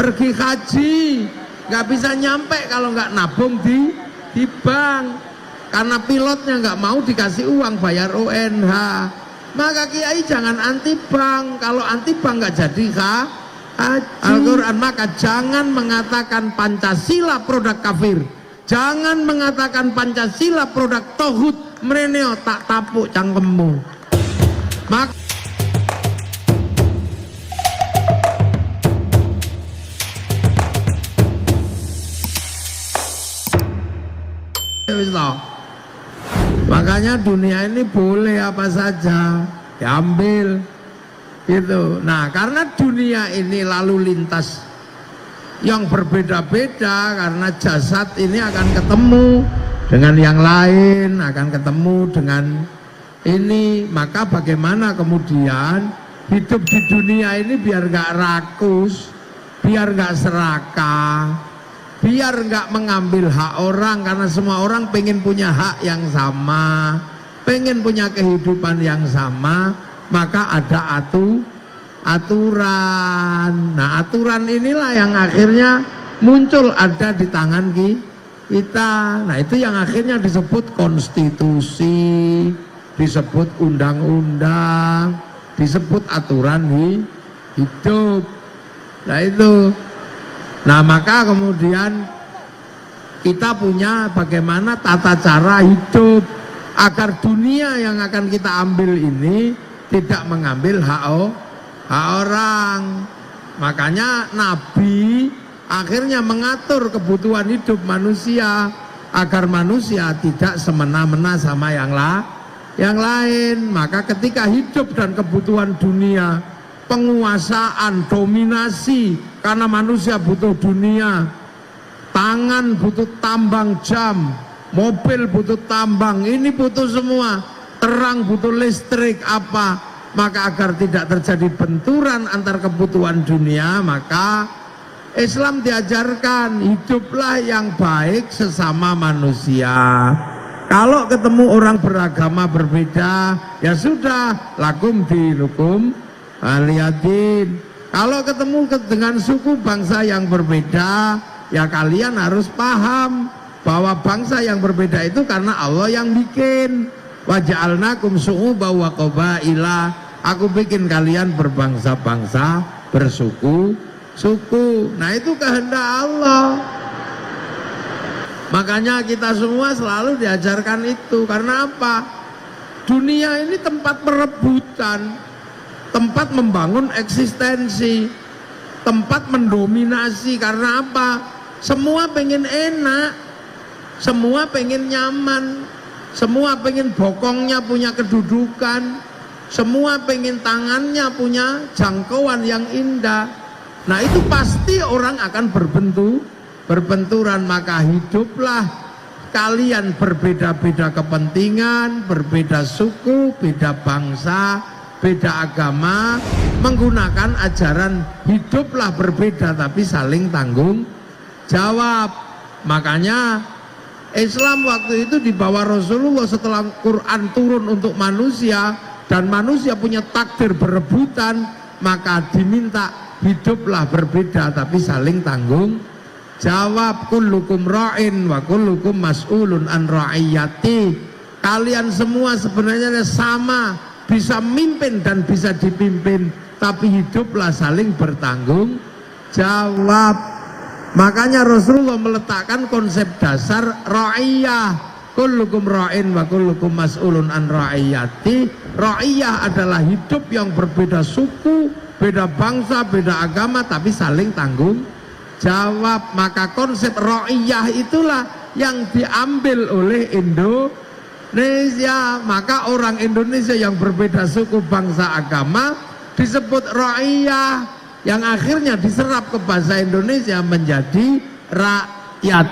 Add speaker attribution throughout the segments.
Speaker 1: pergi haji nggak bisa nyampe kalau nggak nabung di bank, karena pilotnya nggak mau dikasih uang bayar UNH. Maka kiai jangan anti bank, kalau anti bank nggak jadi Al-Quran. Maka jangan mengatakan Pancasila produk kafir, jangan mengatakan Pancasila produk tohut, mereneo tak tapuk cangkemmu. Maka makanya dunia ini boleh apa saja diambil gitu. Nah, karena dunia ini lalu lintas yang berbeda-beda, karena jasad ini akan ketemu dengan yang lain, akan ketemu dengan ini, maka bagaimana kemudian hidup di dunia ini biar gak rakus, biar gak serakah, biar nggak mengambil hak orang, karena semua orang pengen punya hak yang sama, pengen punya kehidupan yang sama, maka ada aturan. Nah, aturan inilah yang akhirnya muncul ada di tangan kita. Nah, itu yang akhirnya disebut konstitusi, disebut undang-undang, disebut aturan hidup. Nah itu. Nah, maka kemudian kita punya bagaimana tata cara hidup agar dunia yang akan kita ambil ini tidak mengambil hak orang. Makanya Nabi akhirnya mengatur kebutuhan hidup manusia agar manusia tidak semena-mena sama yang lain. Maka ketika hidup dan kebutuhan dunia, penguasaan, dominasi, karena manusia butuh dunia, tangan butuh tambang jam, mobil butuh tambang, ini butuh semua, terang butuh listrik apa, maka agar tidak terjadi benturan antar kebutuhan dunia, maka Islam diajarkan hiduplah yang baik sesama manusia. Kalau ketemu orang beragama berbeda, ya sudah, lakum dinukum waliyadin. Kalau ketemu dengan suku bangsa yang berbeda, ya kalian harus paham bahwa bangsa yang berbeda itu karena Allah yang bikin. Waja'alnakum syu'uban wa qabaila. Aku bikin kalian berbangsa-bangsa, bersuku-suku. Nah, itu kehendak Allah. Makanya kita semua selalu diajarkan itu. Karena apa? Dunia ini tempat perebutan, tempat membangun eksistensi, tempat mendominasi. Karena apa? Semua pengen enak, semua pengen nyaman, semua pengen bokongnya punya kedudukan, semua pengen tangannya punya jangkauan yang indah. Nah, itu pasti orang akan berbenturan. Maka hiduplah kalian berbeda-beda kepentingan, berbeda suku, beda bangsa, beda agama, menggunakan ajaran hiduplah berbeda tapi saling tanggung jawab. Makanya Islam waktu itu di bawah Rasulullah setelah Quran turun untuk manusia dan manusia punya takdir berebutan, maka diminta hiduplah berbeda tapi saling tanggung jawab. Kullukum ra'in wa kullukum mas'ulun an ra'iyati. Kalian semua sebenarnya sama, bisa mimpin dan bisa dipimpin, tapi hiduplah saling bertanggung jawab. Makanya Rasulullah meletakkan konsep dasar ra'iyah, kullukum ra'in wa kullukum mas'ulun an ra'iyati. Ra'iyah adalah hidup yang berbeda suku, beda bangsa, beda agama, tapi saling tanggung jawab. Maka konsep ra'iyah itulah yang diambil oleh Indonesia. Maka orang Indonesia yang berbeda suku, bangsa, agama disebut ra'iyah, yang akhirnya diserap ke bahasa Indonesia menjadi rakyat.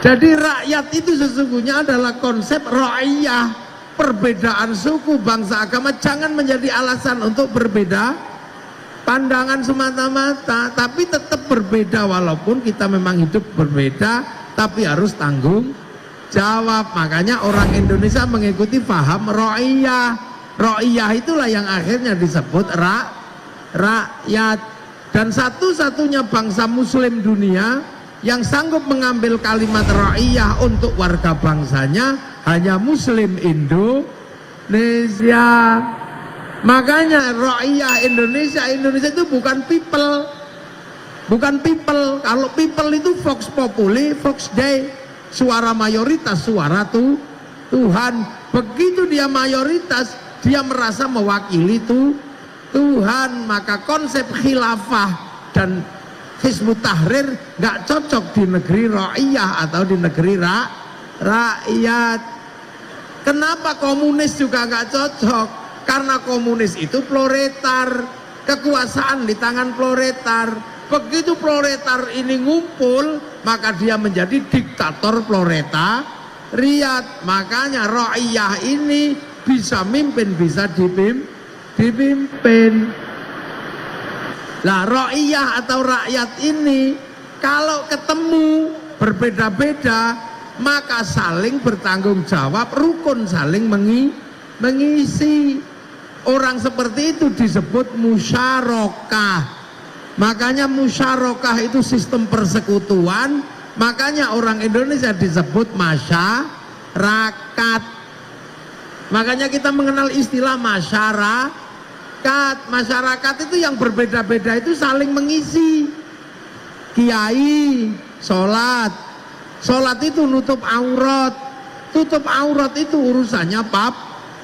Speaker 1: Jadi rakyat itu sesungguhnya adalah konsep ra'iyah. Perbedaan suku, bangsa, agama jangan menjadi alasan untuk berbeda pandangan semata-mata, tapi tetap berbeda walaupun kita memang hidup berbeda, tapi harus tanggung jawab. Makanya orang Indonesia mengikuti paham ra'iyah. Ra'iyah itulah yang akhirnya disebut rakyat. Dan satu-satunya bangsa muslim dunia yang sanggup mengambil kalimat ra'iyah untuk warga bangsanya hanya muslim Indonesia. Makanya ra'iyah Indonesia itu bukan people. Bukan people. Kalau people itu vox populi, vox dei, suara mayoritas, suara Tuhan. Begitu dia mayoritas, dia merasa mewakili Tuhan. Maka konsep khilafah dan Hizbut Tahrir nggak cocok di negeri ra'iyah atau di negeri rakyat. Kenapa komunis juga nggak cocok? Karena komunis itu proletar, kekuasaan di tangan proletar. Begitu proletar ini ngumpul, maka dia menjadi diktator proletariat. Makanya ra'iyah ini bisa mimpin, bisa dipimpin. Lah ra'iyah atau rakyat ini kalau ketemu berbeda-beda, maka saling bertanggung jawab, rukun saling mengisi. Orang seperti itu disebut musyarakah. Makanya musyarakah itu sistem persekutuan. Makanya orang Indonesia disebut masyarakat. Makanya kita mengenal istilah masyarakat. Masyarakat itu yang berbeda-beda itu saling mengisi. Kiai sholat itu nutup aurat. Tutup aurat itu urusannya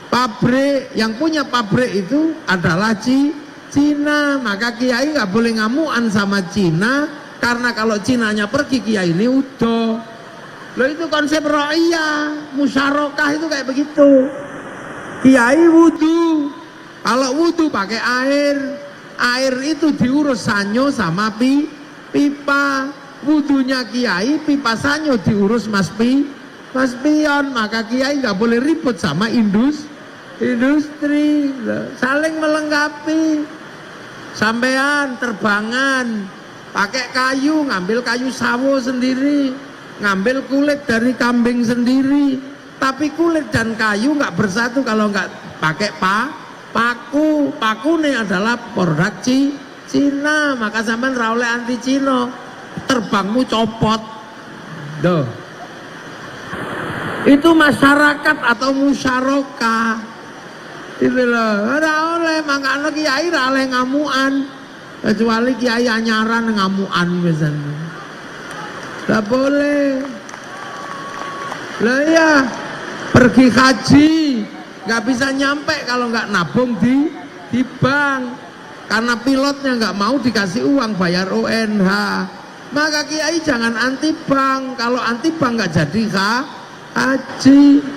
Speaker 1: pabrik. Yang punya pabrik itu adalah Cina. Maka kiai nggak boleh ngamuan sama Cina, karena kalau Cinanya pergi, kiai ini udah. Loh, itu konsep ra'iyah, musyarakah itu kayak begitu. Kiai wudu, kalau wudu pakai air itu diurus sanyo sama pipa. Wudunya kiai, pipa sanyo diurus mas pion. Maka kiai nggak boleh ribut sama industri, saling melengkapi. Sampean terbangan pakai kayu, ngambil kayu sawo sendiri, ngambil kulit dari kambing sendiri. Tapi kulit dan kayu nggak bersatu kalau nggak pakai paku. Paku ini adalah produk Cina. Maka sampean ra oleh anti Cina, terbangmu copot. Duh. Itu masyarakat atau musyarakah. Itu loh, ora oleh mangkane kiai ra oleh ngamuan. Kecuali kiai anyaran ngamuan biasanya. Enggak boleh. Lah ya, pergi haji nggak bisa nyampe kalau nggak nabung di bank. Karena pilotnya nggak mau dikasih uang bayar UNH. Maka kiai jangan anti bank. Kalau anti bank nggak jadi haji.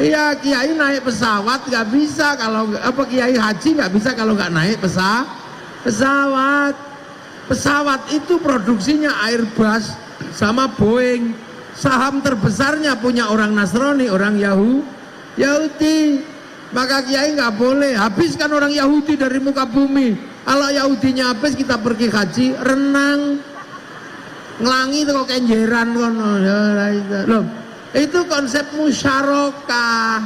Speaker 1: Iya, kiai naik pesawat nggak bisa kalau kiai haji nggak bisa kalau nggak naik pesawat. Pesawat itu produksinya Airbus sama Boeing. Saham terbesarnya punya orang Nasrani, orang Yahudi. Maka kiai nggak boleh habiskan orang Yahudi dari muka bumi. Kalau Yahudinya habis, kita pergi haji renang, ngelangi itu kok kenjeran kono. Loh, itu konsep musyarakah.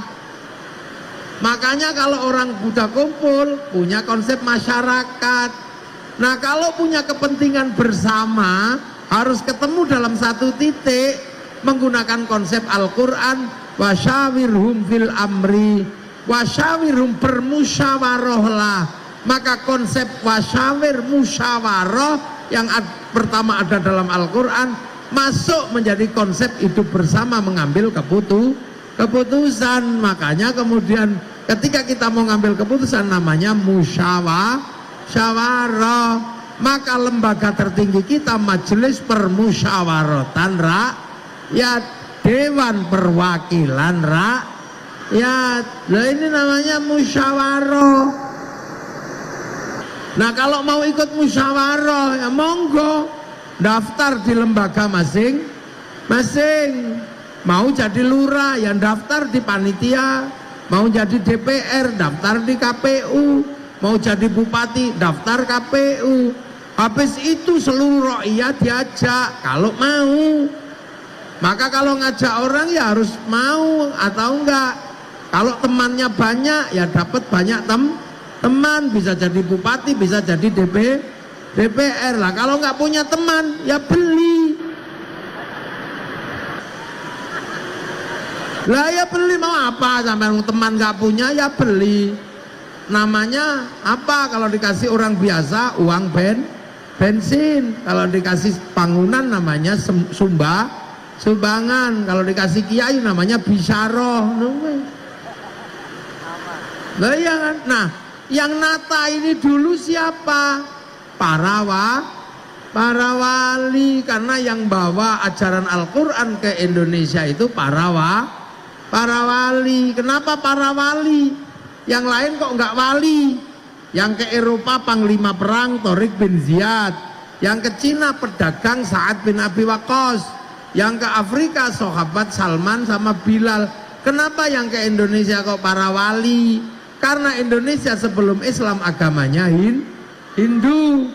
Speaker 1: Makanya kalau orang Buddha kumpul punya konsep masyarakat. Nah, kalau punya kepentingan bersama harus ketemu dalam satu titik menggunakan konsep Al-Quran. Wasyawirhum fil amri, wasyawirhum, bermusyawarahlah. Maka konsep wasyawir, musyawarah yang pertama ada dalam Al-Quran masuk menjadi konsep hidup bersama, mengambil keputusan. Makanya kemudian ketika kita mau ngambil keputusan namanya musyawarah. Maka lembaga tertinggi kita Majelis Permusyawaratan Rakyat, Dewan Perwakilan Rakyat. Nah, ini namanya musyawarah. Nah, kalau mau ikut musyawarah ya monggo, daftar di lembaga masing-masing. Mau jadi lurah yang daftar di panitia, mau jadi DPR daftar di KPU, mau jadi bupati daftar KPU. Habis itu seluruh rakyat diajak kalau mau. Maka kalau ngajak orang ya harus mau atau enggak. Kalau temannya banyak ya dapat banyak teman, bisa jadi bupati, bisa jadi DPR lah. Kalau nggak punya teman, ya beli. Lah ya beli, mau apa sampai teman nggak punya, ya beli. Namanya apa kalau dikasih orang biasa? Uang bensin. Kalau dikasih bangunan namanya sumbangan. Kalau dikasih kiai namanya bisaroh. Nah, ya kan? Nah, yang nata ini dulu siapa? Para wali, karena yang bawa ajaran Al-Quran ke Indonesia itu para wali. Kenapa para wali? Yang lain kok nggak wali? Yang ke Eropa panglima perang Tariq bin Ziyad, yang ke Cina pedagang Sa'ad bin Abi Waqqas, yang ke Afrika sahabat Salman sama Bilal. Kenapa yang ke Indonesia kok para wali? Karena Indonesia sebelum Islam agamanya Hindu.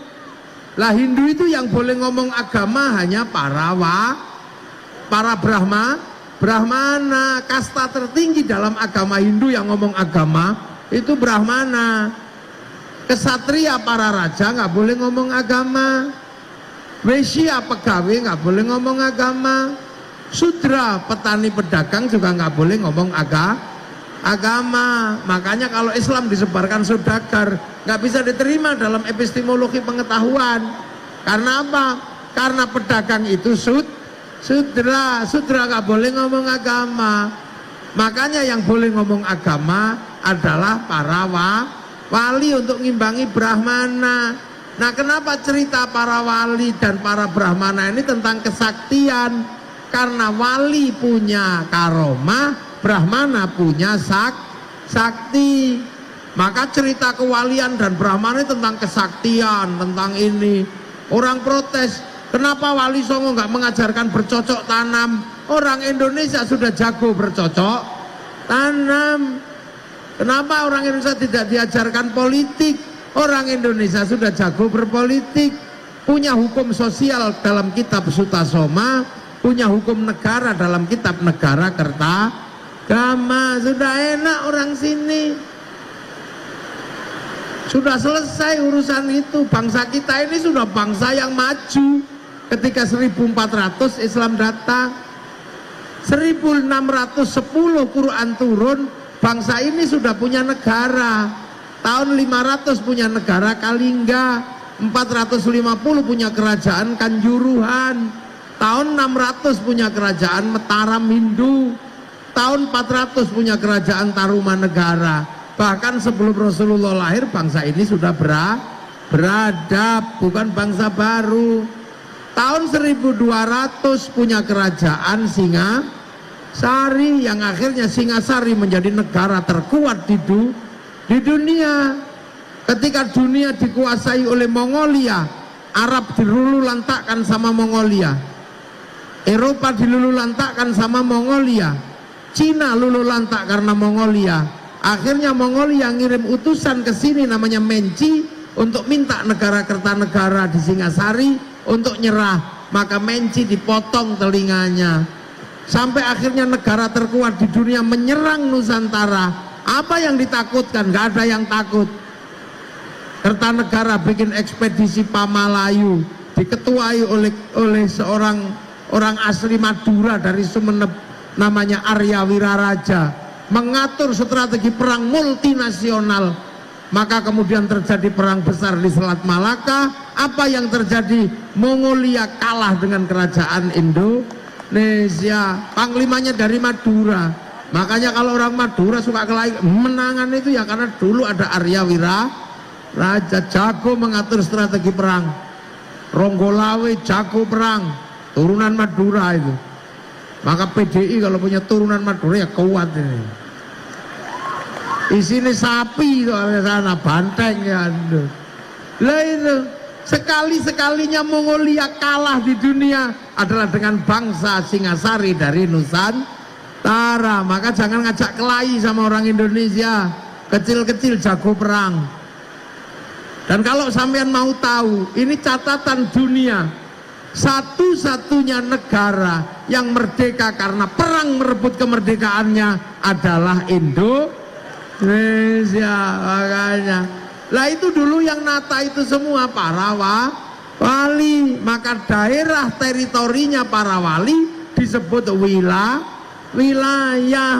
Speaker 1: Lah Hindu itu yang boleh ngomong agama hanya para Brahmana. Kasta tertinggi dalam agama Hindu yang ngomong agama itu Brahmana. Kesatria para raja nggak boleh ngomong agama. Wesya pegawai nggak boleh ngomong agama. Sudra petani pedagang juga nggak boleh ngomong agama. Makanya kalau Islam disebarkan saudagar nggak bisa diterima dalam epistemologi pengetahuan. Karena apa? Karena pedagang itu Sudra nggak boleh ngomong agama. Makanya yang boleh ngomong agama adalah para wali untuk ngimbangi Brahmana. Nah, kenapa cerita para wali dan para Brahmana ini tentang kesaktian? Karena wali punya karomah, Brahmana punya sakti. Maka cerita kewalian dan Brahmana ini tentang kesaktian, tentang ini. Orang protes, kenapa Wali Songo nggak mengajarkan bercocok tanam? Orang Indonesia sudah jago bercocok tanam. Kenapa orang Indonesia tidak diajarkan politik? Orang Indonesia sudah jago berpolitik. Punya hukum sosial dalam kitab Sutasoma, punya hukum negara dalam kitab Negara Kertagama. Sudah enak orang sini. Sudah selesai urusan itu. Bangsa kita ini sudah bangsa yang maju. Ketika 1400 Islam datang, 1610 Quran turun, bangsa ini sudah punya negara. Tahun 500 punya negara Kalingga, 450 punya kerajaan Kanjuruhan, tahun 600 punya kerajaan Mataram Hindu, tahun 400 punya kerajaan Tarumanegara. Bahkan sebelum Rasulullah lahir bangsa ini sudah beradab, bukan bangsa baru. Tahun 1200 punya kerajaan Singasari, yang akhirnya Singasari menjadi negara terkuat di dunia. Ketika dunia dikuasai oleh Mongolia, Arab dilululantakkan sama Mongolia, Eropa dilululantakkan sama Mongolia, Cina lululantak karena Mongolia. Akhirnya Mongolia ngirim utusan ke sini namanya Menci untuk minta negara Kertanegara di Singasari untuk nyerah. Maka Menci dipotong telinganya. Sampai akhirnya negara terkuat di dunia menyerang Nusantara. Apa yang ditakutkan? Gak ada yang takut. Kertanegara bikin ekspedisi Pamalayu, diketuai oleh seorang orang asli Madura dari Sumeneb namanya Arya Wiraraja, mengatur strategi perang multinasional. Maka kemudian terjadi perang besar di Selat Malaka. Apa yang terjadi? Mongolia kalah dengan kerajaan Indonesia. Panglimanya dari Madura. Makanya kalau orang Madura suka kelahi menangan itu ya karena dulu ada Arya Wiraraja, jago mengatur strategi perang. Ronggolawe jago perang, turunan Madura itu. Maka PDI kalau punya turunan Madura ya kuat ini. Isinya sapi itu sana, banteng ya. Lah itu sekali-sekalinya Mongolia kalah di dunia adalah dengan bangsa Singasari dari Nusantara. Maka jangan ngajak kelahi sama orang Indonesia. Kecil-kecil jago perang. Dan kalau sampean mau tahu, ini catatan dunia. Satu-satunya negara yang merdeka karena perang merebut kemerdekaannya adalah Indonesia. Makanya Lah itu dulu yang nata itu semua para wali, maka daerah teritorinya para wali disebut wilayah.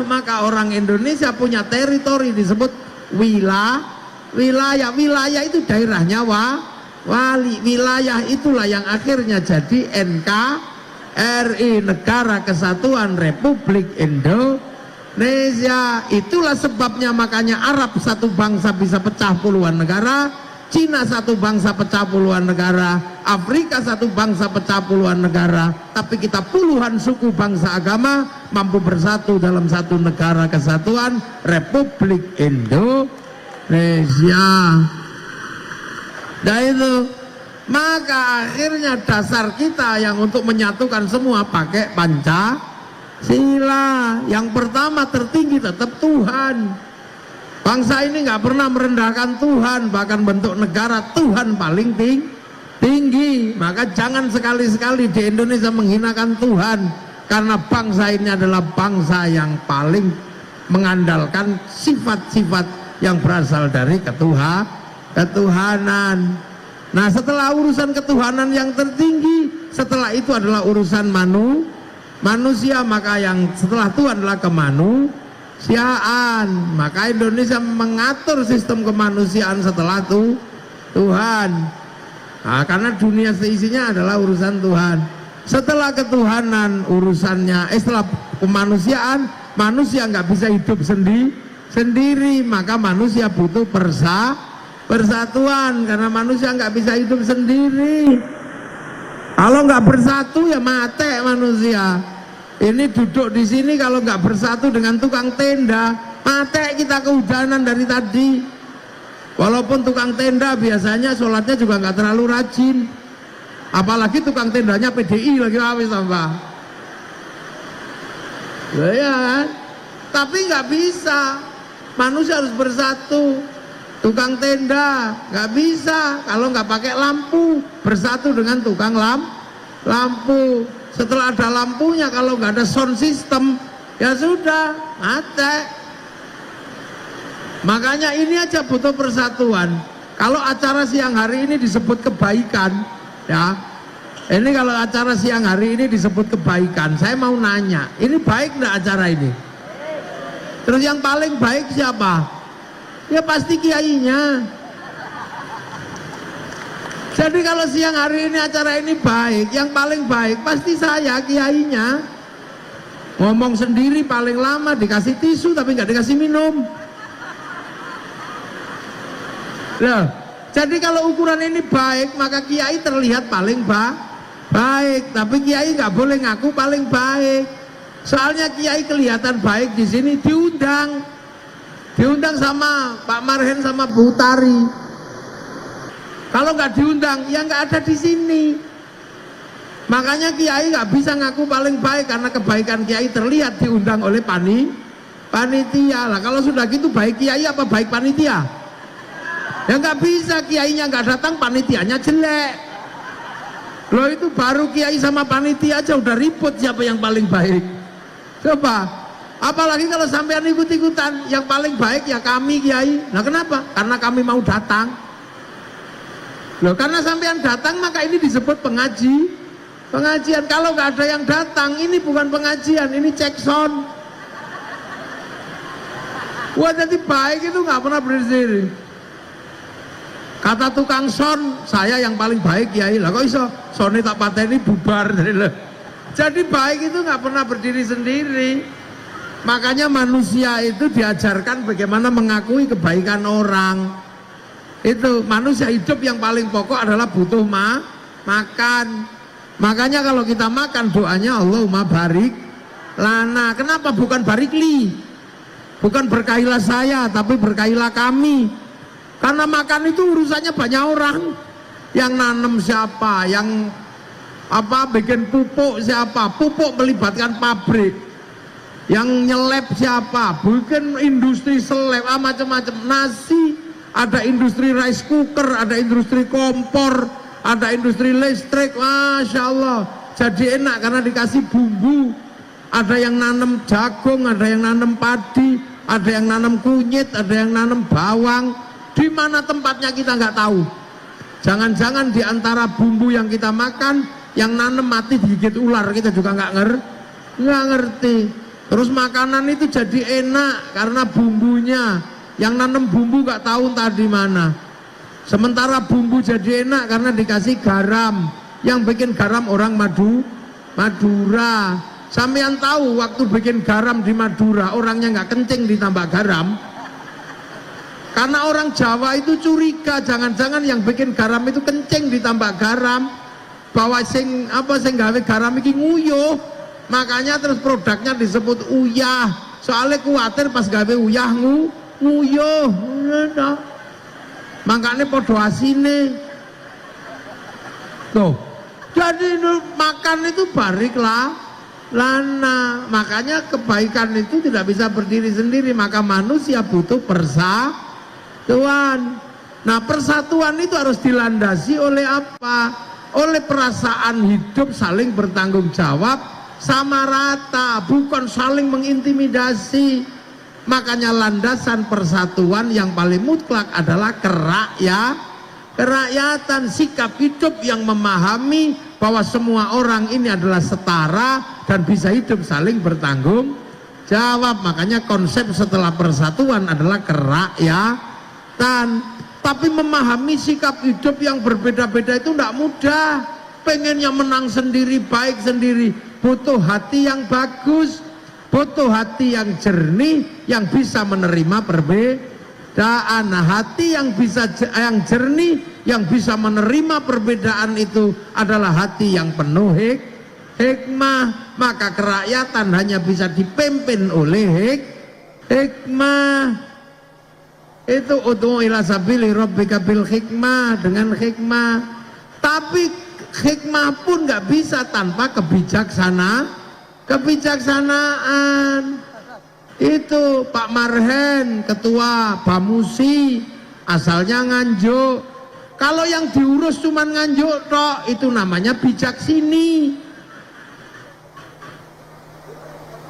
Speaker 1: Maka orang Indonesia punya teritori disebut wilayah. Wilayah itu daerahnya wali. Wilayah itulah yang akhirnya jadi NKRI, Negara Kesatuan Republik Indonesia. Itulah sebabnya makanya Arab satu bangsa bisa pecah puluhan negara, Cina satu bangsa pecah puluhan negara, Afrika satu bangsa pecah puluhan negara, tapi kita puluhan suku bangsa agama mampu bersatu dalam satu negara kesatuan Republik Indonesia. Nah itu, maka akhirnya dasar kita yang untuk menyatukan semua pakai Pancasila. Yang pertama tertinggi tetap Tuhan. Bangsa ini nggak pernah merendahkan Tuhan, bahkan bentuk negara Tuhan paling tinggi. Maka jangan sekali-sekali di Indonesia menghinakan Tuhan, karena bangsa ini adalah bangsa yang paling mengandalkan sifat-sifat yang berasal dari ketuhanan. Nah, setelah urusan ketuhanan yang tertinggi, setelah itu adalah urusan manusia, maka yang setelah Tuhan adalah kemanusiaan. Maka Indonesia mengatur sistem kemanusiaan setelah Tuhan. Nah, karena dunia seisinya adalah urusan Tuhan. Setelah ketuhanan urusannya, setelah kemanusiaan, manusia nggak bisa hidup sendiri, maka manusia butuh persatuan, karena manusia nggak bisa hidup sendiri. Kalau nggak bersatu ya mati manusia. Ini duduk di sini kalau nggak bersatu dengan tukang tenda, mati kita kehujanan dari tadi. Walaupun tukang tenda biasanya sholatnya juga nggak terlalu rajin, apalagi tukang tendanya PDI lagi habis tambah. Ya, tapi nggak bisa. Manusia harus bersatu. Tukang tenda nggak bisa kalau nggak pakai lampu, bersatu dengan tukang lampu. Setelah ada lampunya, kalau nggak ada sound system, ya sudah mati. Makanya ini aja butuh persatuan. Kalau acara siang hari ini disebut kebaikan, ya. Ini kalau acara siang hari ini disebut kebaikan, saya mau nanya, ini baik nggak acara ini? Terus yang paling baik siapa? Ya pasti kiainya. Jadi kalau siang hari ini acara ini baik, yang paling baik pasti saya, kiainya. Ngomong sendiri paling lama, dikasih tisu tapi nggak dikasih minum. Loh, jadi kalau ukuran ini baik, maka kiai terlihat paling baik, tapi kiai nggak boleh ngaku paling baik. Soalnya kiai kelihatan baik di sini diundang sama Pak Marhen sama Bu Tari. Kalau nggak diundang, ya nggak ada di sini. Makanya kiai nggak bisa ngaku paling baik, karena kebaikan kiai terlihat diundang oleh panitia. Lah kalau sudah gitu baik kiai apa baik panitia? Ya nggak bisa, kiainya nggak datang, panitianya jelek. Loh itu baru kiai sama panitia aja udah ribut siapa yang paling baik. Coba, apalagi kalau sampean ikut-ikutan, yang paling baik ya kami kiai. Nah kenapa? Karena kami mau datang. Loh, karena sampean datang maka ini disebut pengajian. Kalau nggak ada yang datang, ini bukan pengajian, ini cek sound. Wah, jadi baik itu nggak pernah berdiri. Kata tukang sound, saya yang paling baik kiai. Lah kok iso soundnya tak pateni bubar. Jadi baik itu nggak pernah berdiri sendiri. Makanya manusia itu diajarkan bagaimana mengakui kebaikan orang. Itu manusia hidup yang paling pokok adalah butuh makan. Makanya kalau kita makan doanya Allahumma barik lana. Kenapa bukan barikli? Bukan berkailah saya, tapi berkailah kami. Karena makan itu urusannya banyak orang. Yang nanam siapa, yang bikin pupuk siapa? Pupuk melibatkan pabrik. Yang nyelep siapa? Bikin industri seleb, macam-macam. Nasi, ada industri rice cooker, ada industri kompor, ada industri listrik. Masya Allah, jadi enak karena dikasih bumbu. Ada yang nanam jagung, ada yang nanam padi, ada yang nanam kunyit, ada yang nanam bawang. Di mana tempatnya kita nggak tahu. Jangan-jangan di antara bumbu yang kita makan, yang nanem mati digigit ular, kita juga nggak ngerti. Terus makanan itu jadi enak karena bumbunya. Yang nanem bumbu nggak tahu entah di mana. Sementara bumbu jadi enak karena dikasih garam. Yang bikin garam orang Madura. Sampean tahu waktu bikin garam di Madura, orangnya nggak kencing ditambah garam. Karena orang Jawa itu curiga, jangan-jangan yang bikin garam itu kencing ditambah garam, bahwa sing gawe garam iki nguyuh, makanya terus produknya disebut uyah. Soalnya kuatir pas gawe uyah nguyuh, makanya podo asine. Tuh, jadi makan itu bariklah lana, makanya kebaikan itu tidak bisa berdiri sendiri, maka manusia butuh persatuan. Nah, persatuan itu harus dilandasi oleh apa? Oleh perasaan hidup saling bertanggung jawab sama rata, bukan saling mengintimidasi. Makanya landasan persatuan yang paling mutlak adalah kerakyatan, sikap hidup yang memahami bahwa semua orang ini adalah setara dan bisa hidup saling bertanggung jawab. Makanya konsep setelah persatuan adalah kerakyatan. Tapi memahami sikap hidup yang berbeda-beda itu tidak mudah. Pengennya menang sendiri, baik sendiri, butuh hati yang bagus, butuh hati yang jernih, yang bisa menerima perbedaan. Nah, hati yang jernih, yang bisa menerima perbedaan itu adalah hati yang penuh hikmah. Maka kerakyatan hanya bisa dipimpin oleh hikmah. Itu ud'u ila sabili rabbika bil hikmah, dengan hikmah. Tapi hikmah pun nggak bisa tanpa kebijaksanaan. Itu Pak Marhen, ketua Bamusi, asalnya Nganjuk. Kalau yang diurus cuman Nganjuk tok, itu namanya bijak sini.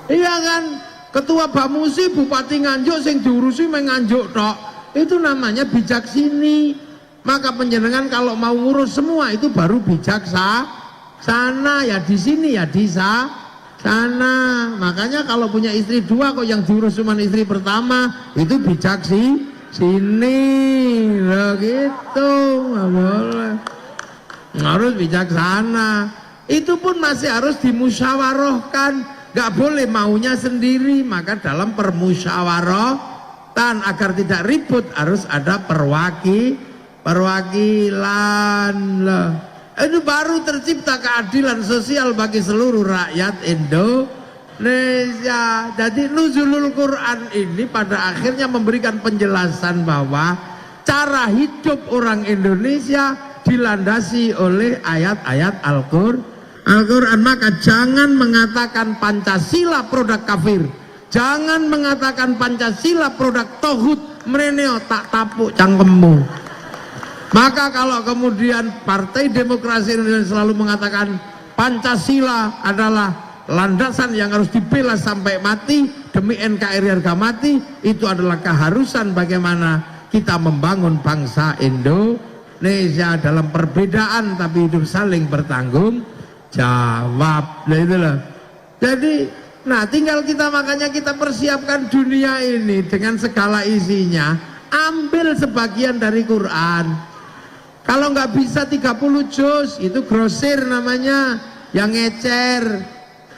Speaker 1: Iya kan? Ketua Bamusi, Bupati Nganjuk sing diurusi Nganjuk tok. Itu namanya bijak sini. Maka penjenengan kalau mau ngurus semua itu baru bijak sana, ya di sini ya di sana. Makanya kalau punya istri dua kok yang diurus cuma istri pertama, itu bijak sini. Loh gitu, nggak boleh. Harus bijaksana. Itu pun masih harus dimusyawarahkan. Gak boleh maunya sendiri. Maka dalam permusyawaratan agar tidak ribut harus ada perwakilan. Itu baru tercipta keadilan sosial bagi seluruh rakyat Indonesia. Jadi nuzulul Quran ini pada akhirnya memberikan penjelasan bahwa cara hidup orang Indonesia dilandasi oleh ayat-ayat Al-Quran. Maka jangan mengatakan Pancasila produk kafir, jangan mengatakan Pancasila produk tohut, mereneo tak tapuk cangkemmu. Maka kalau kemudian Partai Demokrasi Indonesia selalu mengatakan Pancasila adalah landasan yang harus dibela sampai mati demi NKRI harga mati, itu adalah keharusan bagaimana kita membangun bangsa Indonesia dalam perbedaan tapi hidup saling bertanggung jawab. Nah itulah. Jadi, nah tinggal kita, makanya kita persiapkan dunia ini dengan segala isinya. Ambil sebagian dari Quran. Kalau nggak bisa 30 juz, itu grosir namanya, yang ngecer.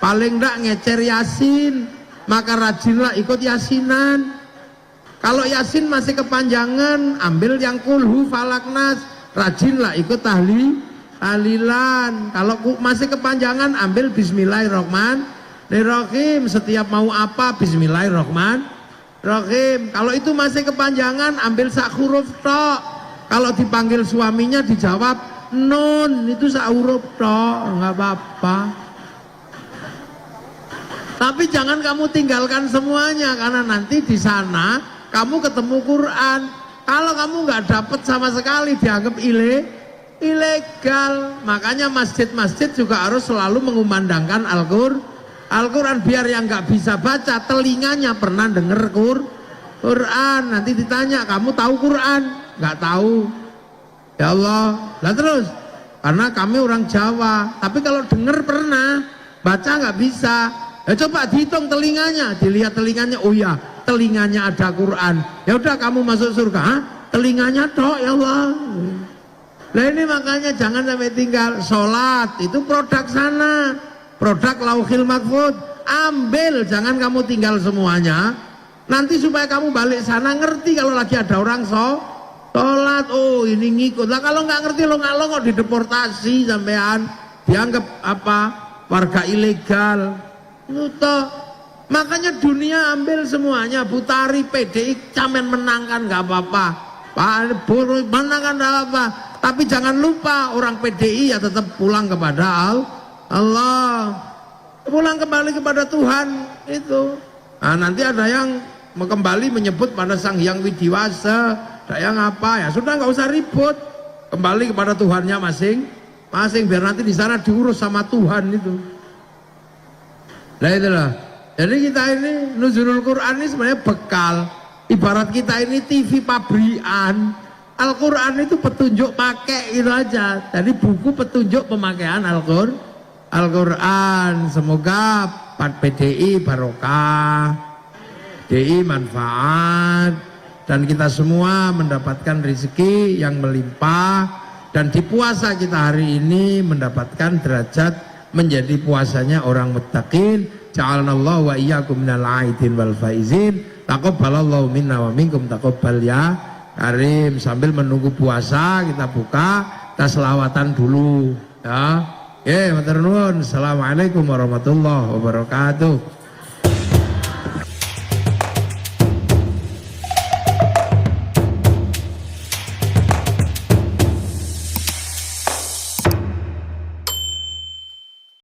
Speaker 1: Paling enggak ngecer Yasin, maka rajinlah ikut Yasinan. Kalau Yasin masih kepanjangan, ambil yang kulhu falaknas, rajinlah ikut tahlilan. Kalau masih kepanjangan, ambil Bismillahirrahmanirrahim. Setiap mau apa, Bismillahirrahmanirrahim. Kalau itu masih kepanjangan, ambil sak huruf tok. Kalau dipanggil suaminya dijawab nun, itu sak huruf tok, nggak apa-apa. Tapi jangan kamu tinggalkan semuanya, karena nanti di sana kamu ketemu Quran. Kalau kamu nggak dapat sama sekali, dianggap ilegal. Makanya masjid-masjid juga harus selalu mengumandangkan Al-Quran, biar yang nggak bisa baca telinganya pernah denger Quran. Nanti ditanya, kamu tahu Quran? nggak tahu. Ya Allah, lah terus karena kami orang Jawa, tapi kalau dengar pernah, baca nggak bisa. Ya coba dihitung telinganya, dilihat telinganya, oh ya telinganya ada Quran. Ya udah kamu masuk surga. Hah? Telinganya dok ya Allah. Nah ini makanya jangan sampai tinggal. Sholat itu produk sana, produk Lauhil Mahfuz. Ambil, jangan kamu tinggal semuanya. Nanti supaya kamu balik sana ngerti kalau lagi ada orang sholat. Oh ini ngikut. Lah kalau nggak ngerti lo kok dideportasi sampean, dianggap apa warga ilegal. Nuto. Makanya dunia ambil semuanya. Butari PDI camen menangkan nggak apa-apa. Pak Boru menangkan nggak apa-apa. Tapi jangan lupa orang PDI ya tetap pulang kepada Allah. Pulang kembali kepada Tuhan itu. Nah, nanti ada yang kembali menyebut pada Sang Hyang Widiwasa, ada yang apa ya sudah nggak usah ribut, kembali kepada Tuhannya masing-masing biar nanti di sana diurus sama Tuhan itu. Nah itulah. Jadi kita ini Nuzulul Quran ini sebenarnya bekal. Ibarat kita ini TV pabrikan. Al-Quran itu petunjuk pakai itu aja. Jadi buku petunjuk pemakaian Al-Quran. Semoga PDI barokah, PDI manfaat, dan kita semua mendapatkan rezeki yang melimpah, dan di puasa kita hari ini mendapatkan derajat menjadi puasanya orang muttaqin. Ja'alanallahu wa iyyakum minal aidin wal faizin. Taqabbalallahu minna wa minkum taqabbal ya Karim. Sambil menunggu puasa kita buka, kita selawatan dulu ya. Matur nuwun. Assalamualaikum warahmatullahi wabarakatuh.